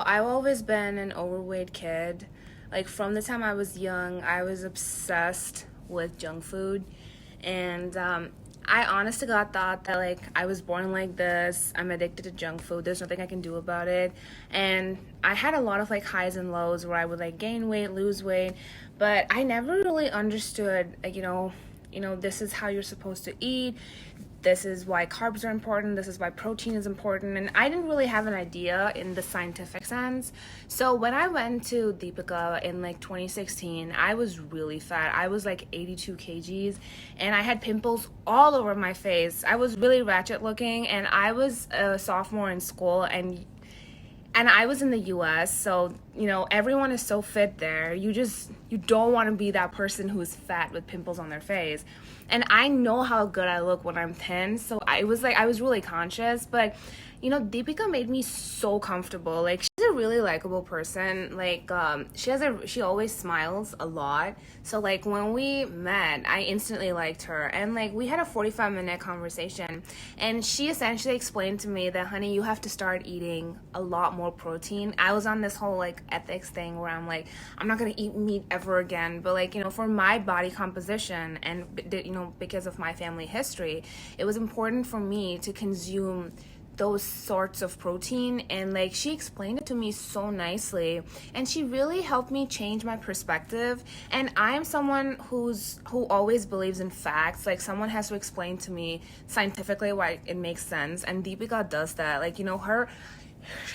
I've always been an overweight kid. Like from the time I was young, I was obsessed with junk food. And I honest to God thought that like I was born like this. I'm addicted to junk food. There's nothing I can do about it. And I had a lot of like highs and lows where I would like gain weight, lose weight, but I never really understood like, this is how you're supposed to eat. This is why carbs are important. This is why protein is important. And I didn't really have an idea in the scientific sense. So when I went to Deepika in like 2016, I was really fat. I was like 82 kgs and I had pimples all over my face. I was really ratchet looking, and I was a sophomore in school, and I was in the US, so everyone is so fit there. You don't want to be that person who's fat with pimples on their face. And I know how good I look when I'm thin, so I was really conscious, but Deepika made me so comfortable. Like, she's a really likable person. Like, she always smiles a lot. So like when we met, I instantly liked her, and like we had a 45-minute conversation, and she essentially explained to me that, honey, you have to start eating a lot more protein. I was on this whole like ethics thing where I'm like, I'm not gonna eat meat ever again, but like for my body composition and because of my family history, it was important for me to consume those sorts of protein. And like she explained it to me so nicely, and she really helped me change my perspective. And I am someone who always believes in facts. Like, someone has to explain to me scientifically why it makes sense, and Deepika does that. Like,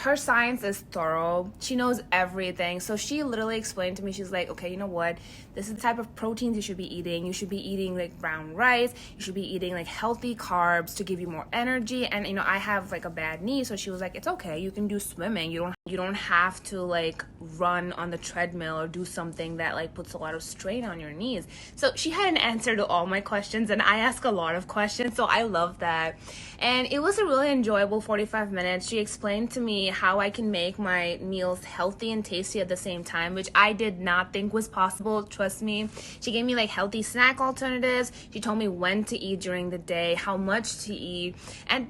her science is thorough. She knows everything. So she literally explained to me, she's like, okay, you know what? This is the type of proteins you should be eating. You should be eating like brown rice. You should be eating like healthy carbs to give you more energy. And I have like a bad knee, so she was like, it's okay. You can do swimming. You don't have to like run on the treadmill or do something that like puts a lot of strain on your knees. So she had an answer to all my questions, and I ask a lot of questions, so I love that. And it was a really enjoyable 45 minutes. She explained to me how I can make my meals healthy and tasty at the same time, which I did not think was possible. Trust me. She gave me like healthy snack alternatives. She told me when to eat during the day, how much to eat. And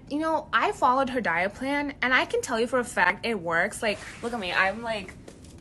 I followed her diet plan, and I can tell you for a fact it works. Like, look at me.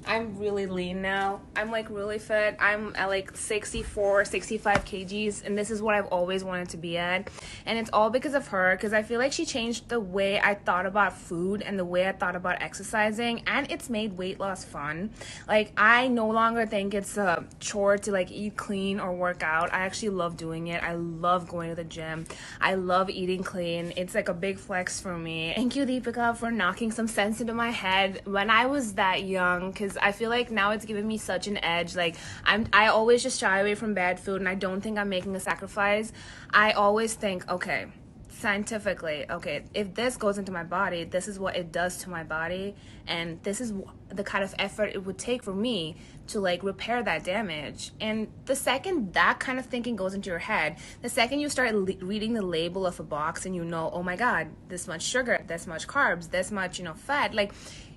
I'm really lean now. I'm like really fit. I'm at like 64, 65 kgs, and this is what I've always wanted to be at. And it's all because of her, because I feel like she changed the way I thought about food and the way I thought about exercising, and it's made weight loss fun. Like, I no longer think it's a chore to like eat clean or work out. I actually love doing it. I love going to the gym. I love eating clean. It's like a big flex for me. Thank you, Deepika, for knocking some sense into my head when I was that young, because I feel like now it's given me such an edge. Like, I always just shy away from bad food, and I don't think I'm making a sacrifice. I always think, okay, scientifically, okay, if this goes into my body, this is what it does to my body, and this is the kind of effort it would take for me to like repair that damage. And the second that kind of thinking goes into your head, the second you start reading the label of a box, and oh my god, this much sugar, this much carbs, this much fat, like,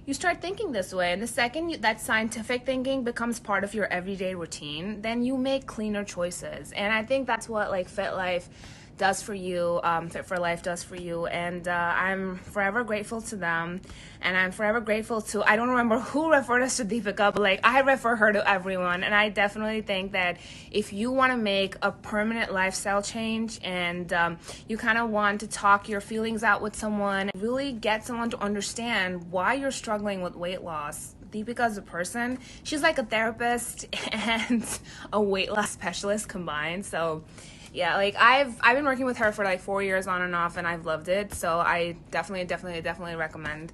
you start thinking this way. And the second that scientific thinking becomes part of your everyday routine, then you make cleaner choices. And I think that's what like Fit Life does for you, Fit for Life does for you. And I'm forever grateful to them. And I'm forever grateful to, I don't remember who referred us to Deepika, but like I refer her to everyone. And I definitely think that if you want to make a permanent lifestyle change, and you kind of want to talk your feelings out with someone, really get someone to understand why you're struggling with weight loss, Deepika is a person. She's like a therapist and a weight loss specialist combined. So yeah, like I've been working with her for like 4 years on and off, and I've loved it. So I definitely recommend